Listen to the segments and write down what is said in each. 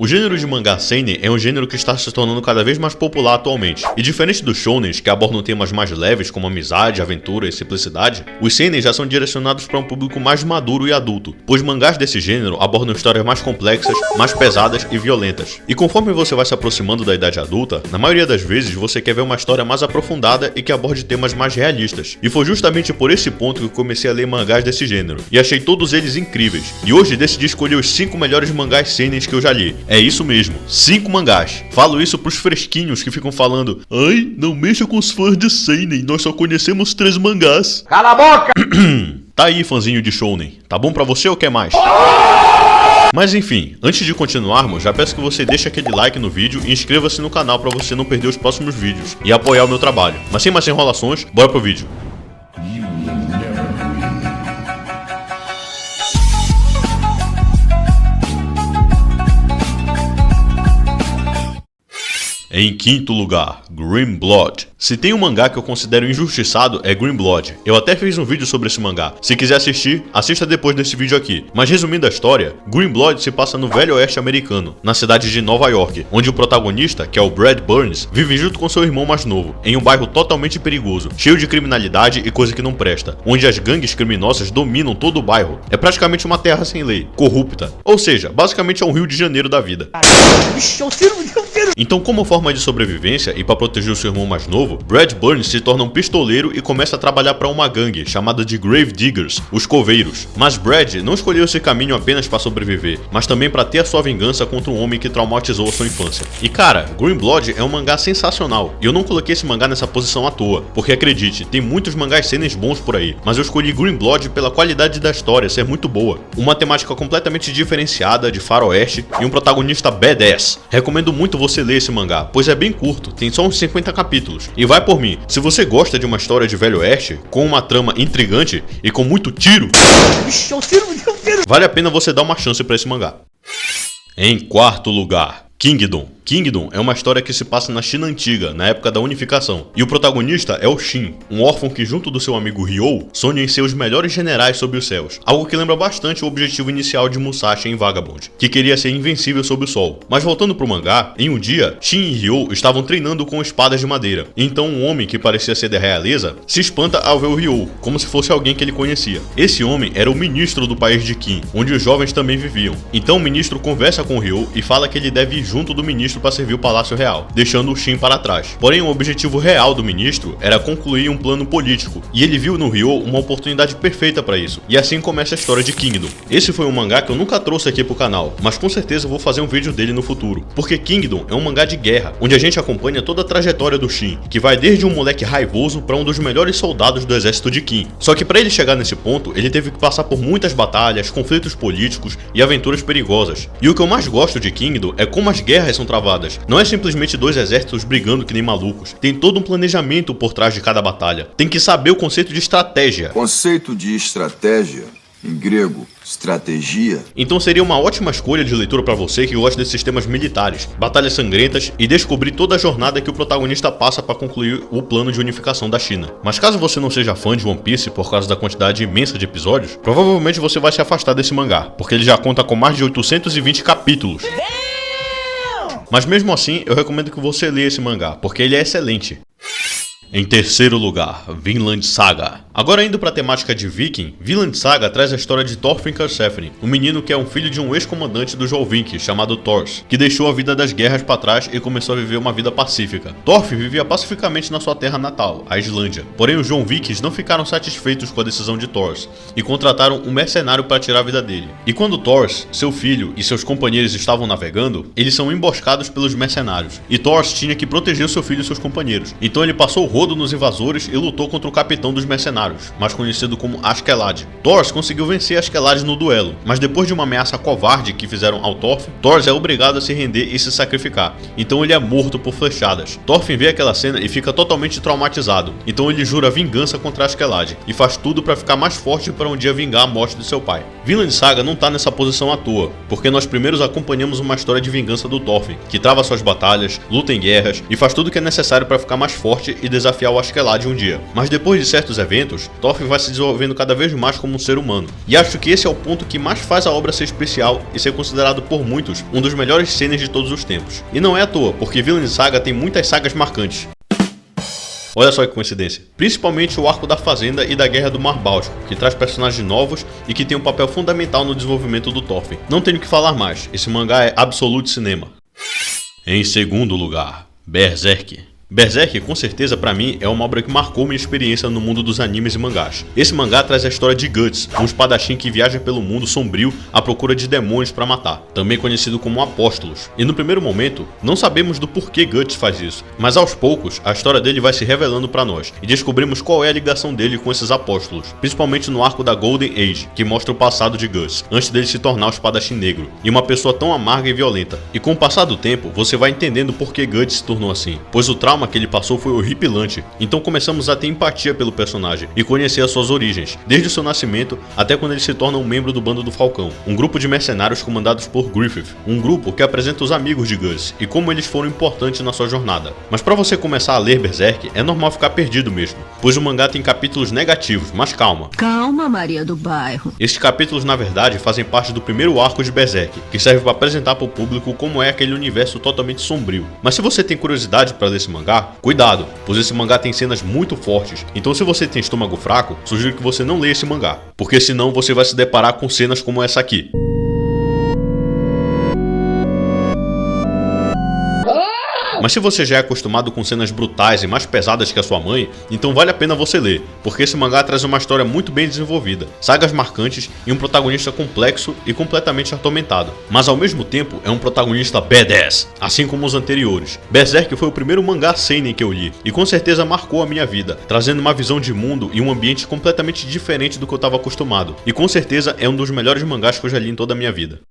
O gênero de mangá seinen é um gênero que está se tornando cada vez mais popular atualmente. E diferente dos shounens, que abordam temas mais leves como amizade, aventura e simplicidade, os seinen já são direcionados para um público mais maduro e adulto, pois mangás desse gênero abordam histórias mais complexas, mais pesadas e violentas. E conforme você vai se aproximando da idade adulta, na maioria das vezes você quer ver uma história mais aprofundada e que aborde temas mais realistas. E foi justamente por esse ponto que eu comecei a ler mangás desse gênero, e achei todos eles incríveis. E hoje decidi escolher os 5 melhores mangás seinens que eu já li. É isso mesmo, 5 mangás. Falo isso pros fresquinhos que ficam falando: ai, não mexa com os fãs de seinen, nós só conhecemos 3 mangás. Cala a boca! Tá aí, fãzinho de shounen, tá bom pra você ou quer mais? Mas enfim, antes de continuarmos, já peço que você deixe aquele like no vídeo e inscreva-se no canal pra você não perder os próximos vídeos e apoiar o meu trabalho. Mas sem mais enrolações, bora pro vídeo. Em quinto lugar, Green Blood. Se tem um mangá que eu considero injustiçado, é Green Blood. Eu até fiz um vídeo sobre esse mangá. Se quiser assistir, assista depois desse vídeo aqui. Mas resumindo a história, Green Blood se passa no velho oeste americano, na cidade de Nova York, onde o protagonista, que é o Brad Burns, vive junto com seu irmão mais novo, em um bairro totalmente perigoso, cheio de criminalidade e coisa que não presta, onde as gangues criminosas dominam todo o bairro. É praticamente uma terra sem lei, corrupta. Ou seja, basicamente é um Rio de Janeiro da vida. Então, como forma de sobrevivência e para proteger o seu irmão mais novo, Brad Burns se torna um pistoleiro e começa a trabalhar para uma gangue chamada de Grave Diggers, os coveiros. Mas Brad não escolheu esse caminho apenas para sobreviver, mas também para ter a sua vingança contra um homem que traumatizou a sua infância. E cara, Green Blood é um mangá sensacional, e eu não coloquei esse mangá nessa posição à toa, porque acredite, tem muitos mangás seinens bons por aí, mas eu escolhi Green Blood pela qualidade da história ser muito boa, uma temática completamente diferenciada, de faroeste e um protagonista badass. Recomendo muito você ler esse mangá, pois é bem curto, tem só uns 50 capítulos. E vai por mim, se você gosta de uma história de velho oeste, com uma trama intrigante e com muito tiro, vale a pena você dar uma chance pra esse mangá. Em quarto lugar, Kingdom. Kingdom é uma história que se passa na China antiga, na época da unificação. E o protagonista é o Shin, um órfão que junto do seu amigo Ryo, sonha em ser os melhores generais sob os céus. Algo que lembra bastante o objetivo inicial de Musashi em Vagabond, que queria ser invencível sob o sol. Mas voltando pro mangá, em um dia, Shin e Ryo estavam treinando com espadas de madeira. Então um homem que parecia ser da realeza, se espanta ao ver o Ryo, como se fosse alguém que ele conhecia. Esse homem era o ministro do país de Qin, onde os jovens também viviam. Então o ministro conversa com o Ryo e fala que ele deve ir junto do ministro para servir o Palácio Real, deixando o Shin para trás. Porém, o objetivo real do ministro era concluir um plano político, e ele viu no Ryo uma oportunidade perfeita para isso. E assim começa a história de Kingdom. Esse foi um mangá que eu nunca trouxe aqui pro canal, mas com certeza eu vou fazer um vídeo dele no futuro, porque Kingdom é um mangá de guerra, onde a gente acompanha toda a trajetória do Shin, que vai desde um moleque raivoso para um dos melhores soldados do exército de Qin. Só que para ele chegar nesse ponto, ele teve que passar por muitas batalhas, conflitos políticos e aventuras perigosas. E o que eu mais gosto de Kingdom é como as guerras são travadas. Não é simplesmente dois exércitos brigando que nem malucos. Tem todo um planejamento por trás de cada batalha. Tem que saber o conceito de estratégia. Conceito de estratégia, em grego, estratégia. Então seria uma ótima escolha de leitura para você que gosta de sistemas militares, batalhas sangrentas e descobrir toda a jornada que o protagonista passa para concluir o plano de unificação da China. Mas caso você não seja fã de One Piece por causa da quantidade imensa de episódios, provavelmente você vai se afastar desse mangá, porque ele já conta com mais de 820 capítulos. Mas mesmo assim, eu recomendo que você leia esse mangá, porque ele é excelente. Em terceiro lugar, Vinland Saga. Agora indo para a temática de Viking, Vinland Saga traz a história de Thorfinn Karlsefni, um menino que é um filho de um ex-comandante do Jolvink, chamado Thors, que deixou a vida das guerras para trás e começou a viver uma vida pacífica. Thorfinn vivia pacificamente na sua terra natal, a Islândia. Porém, os Jolvikings não ficaram satisfeitos com a decisão de Thors e contrataram um mercenário para tirar a vida dele. E quando Thors, seu filho e seus companheiros estavam navegando, eles são emboscados pelos mercenários. E Thors tinha que proteger seu filho e seus companheiros. Então ele passou o rodo nos invasores e lutou contra o capitão dos mercenários, mais conhecido como Askeladd. Thors conseguiu vencer Askeladd no duelo, mas depois de uma ameaça covarde que fizeram ao Thorfinn, Thors é obrigado a se render e se sacrificar, então ele é morto por flechadas. Thorfinn vê aquela cena e fica totalmente traumatizado, então ele jura vingança contra Askeladd e faz tudo para ficar mais forte para um dia vingar a morte de seu pai. Vinland Saga não tá nessa posição à toa, porque nós primeiros acompanhamos uma história de vingança do Thorfinn, que trava suas batalhas, luta em guerras e faz tudo o que é necessário para ficar mais forte e desafiar desafiar o Askeladd um dia. Mas depois de certos eventos, Thorfinn vai se desenvolvendo cada vez mais como um ser humano. E acho que esse é o ponto que mais faz a obra ser especial e ser considerado por muitos um dos melhores cenas de todos os tempos. E não é à toa, porque Vinland Saga tem muitas sagas marcantes. Olha só que coincidência. Principalmente o arco da Fazenda e da Guerra do Mar Báltico, que traz personagens novos e que tem um papel fundamental no desenvolvimento do Thorfinn. Não tenho o que falar mais, esse mangá é absoluto cinema. Em segundo lugar, Berserk. Berserk, com certeza, pra mim, é uma obra que marcou minha experiência no mundo dos animes e mangás. Esse mangá traz a história de Guts, um espadachim que viaja pelo mundo sombrio à procura de demônios pra matar, também conhecido como Apóstolos. E no primeiro momento, não sabemos do porquê Guts faz isso, mas aos poucos, a história dele vai se revelando pra nós, e descobrimos qual é a ligação dele com esses Apóstolos, principalmente no arco da Golden Age, que mostra o passado de Guts, antes dele se tornar o espadachim negro, e uma pessoa tão amarga e violenta. E com o passar do tempo, você vai entendendo por que Guts se tornou assim, pois o trauma que ele passou foi horripilante, então começamos a ter empatia pelo personagem e conhecer as suas origens, desde o seu nascimento até quando ele se torna um membro do Bando do Falcão, um grupo de mercenários comandados por Griffith, um grupo que apresenta os amigos de Guts e como eles foram importantes na sua jornada. Mas para você começar a ler Berserk, é normal ficar perdido mesmo, pois o mangá tem capítulos negativos, mas calma. Calma, Maria do Bairro. Esses capítulos na verdade fazem parte do primeiro arco de Berserk, que serve para apresentar para o público como é aquele universo totalmente sombrio. Mas se você tem curiosidade para ler esse mangá, cuidado, pois esse mangá tem cenas muito fortes, então se você tem estômago fraco, sugiro que você não leia esse mangá, porque senão você vai se deparar com cenas como essa aqui. Mas se você já é acostumado com cenas brutais e mais pesadas que a sua mãe, então vale a pena você ler, porque esse mangá traz uma história muito bem desenvolvida, sagas marcantes e um protagonista complexo e completamente atormentado. Mas ao mesmo tempo é um protagonista badass, assim como os anteriores. Berserk foi o primeiro mangá seinen que eu li, e com certeza marcou a minha vida, trazendo uma visão de mundo e um ambiente completamente diferente do que eu estava acostumado, e com certeza é um dos melhores mangás que eu já li em toda a minha vida.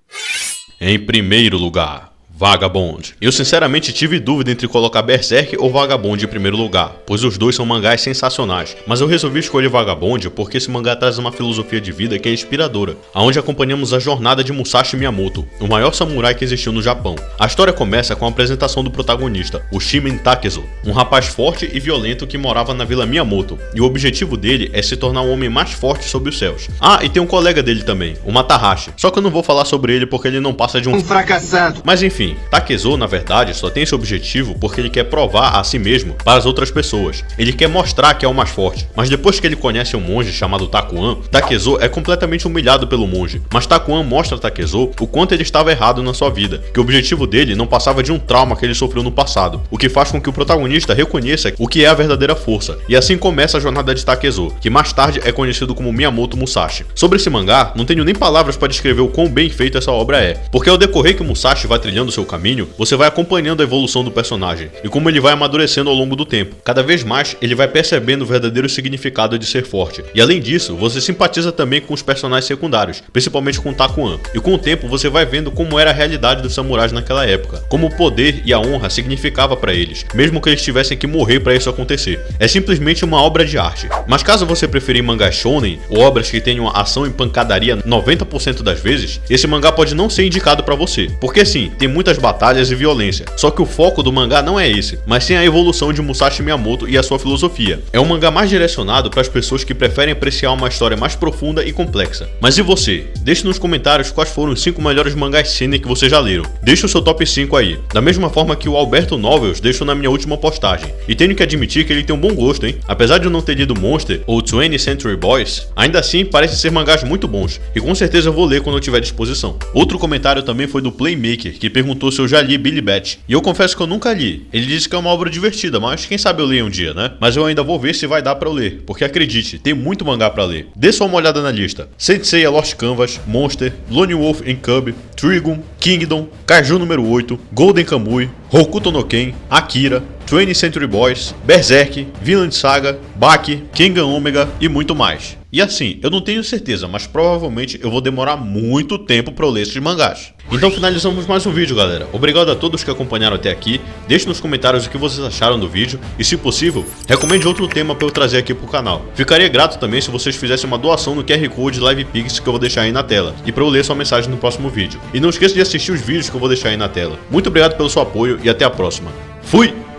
Em primeiro lugar, Vagabond. Eu sinceramente tive dúvida entre colocar Berserk ou Vagabond em primeiro lugar, pois os dois são mangás sensacionais, mas eu resolvi escolher Vagabond porque esse mangá traz uma filosofia de vida que é inspiradora, onde acompanhamos a jornada de Musashi Miyamoto, o maior samurai que existiu no Japão. A história começa com a apresentação do protagonista, o Shimen Takezo, um rapaz forte e violento que morava na Vila Miyamoto, e o objetivo dele é se tornar o homem mais forte sob os céus. Ah, e tem um colega dele também, o Matahashi, só que eu não vou falar sobre ele porque ele não passa de um fracassado. Mas enfim, Takezo, na verdade, só tem esse objetivo porque ele quer provar a si mesmo para as outras pessoas. Ele quer mostrar que é o mais forte. Mas depois que ele conhece um monge chamado Takuan, Takezo é completamente humilhado pelo monge. Mas Takuan mostra a Takezo o quanto ele estava errado na sua vida, que o objetivo dele não passava de um trauma que ele sofreu no passado, o que faz com que o protagonista reconheça o que é a verdadeira força. E assim começa a jornada de Takezo, que mais tarde é conhecido como Miyamoto Musashi. Sobre esse mangá, não tenho nem palavras para descrever o quão bem feita essa obra é, porque ao decorrer que o Musashi vai trilhando seu caminho, você vai acompanhando a evolução do personagem e como ele vai amadurecendo ao longo do tempo. Cada vez mais ele vai percebendo o verdadeiro significado de ser forte. E além disso, você simpatiza também com os personagens secundários, principalmente com Takuan. E com o tempo você vai vendo como era a realidade dos samurais naquela época, como o poder e a honra significava para eles, mesmo que eles tivessem que morrer para isso acontecer. É simplesmente uma obra de arte. Mas caso você preferir mangás shonen ou obras que tenham ação e pancadaria 90% das vezes, esse mangá pode não ser indicado para você, porque sim, tem muitas batalhas e violência. Só que o foco do mangá não é esse, mas sim a evolução de Musashi Miyamoto e a sua filosofia. É um mangá mais direcionado para as pessoas que preferem apreciar uma história mais profunda e complexa. Mas e você? Deixe nos comentários quais foram os 5 melhores mangás seinen que você já leram. Deixe o seu top 5 aí, da mesma forma que o Alberto Novels deixou na minha última postagem. E tenho que admitir que ele tem um bom gosto, hein? Apesar de eu não ter lido Monster ou 20th Century Boys, ainda assim parecem ser mangás muito bons, e com certeza eu vou ler quando eu tiver disposição. Outro comentário também foi do Playmaker, que perguntou se eu já li Billy Bat, e eu confesso que eu nunca li. Ele disse que é uma obra divertida, mas quem sabe eu leio um dia, né? Mas eu ainda vou ver se vai dar pra eu ler, porque acredite, tem muito mangá pra ler. Dê só uma olhada na lista: Saint Seiya Lost Canvas, Monster, Lone Wolf and Cub, Trigun, Kingdom, Kaiju número 8, Golden Kamui, Hokuto no Ken, Akira, 20th Century Boys, Berserk, Vinland Saga, Baki, Kengan Omega e muito mais. E assim, eu não tenho certeza, mas provavelmente eu vou demorar muito tempo para eu ler esses mangás. Então finalizamos mais um vídeo, galera. Obrigado a todos que acompanharam até aqui. Deixe nos comentários o que vocês acharam do vídeo e, se possível, recomende outro tema para eu trazer aqui pro canal. Ficaria grato também se vocês fizessem uma doação no QR Code LivePix que eu vou deixar aí na tela, e para eu ler sua mensagem no próximo vídeo. E não esqueça de assistir os vídeos que eu vou deixar aí na tela. Muito obrigado pelo seu apoio e até a próxima. Fui!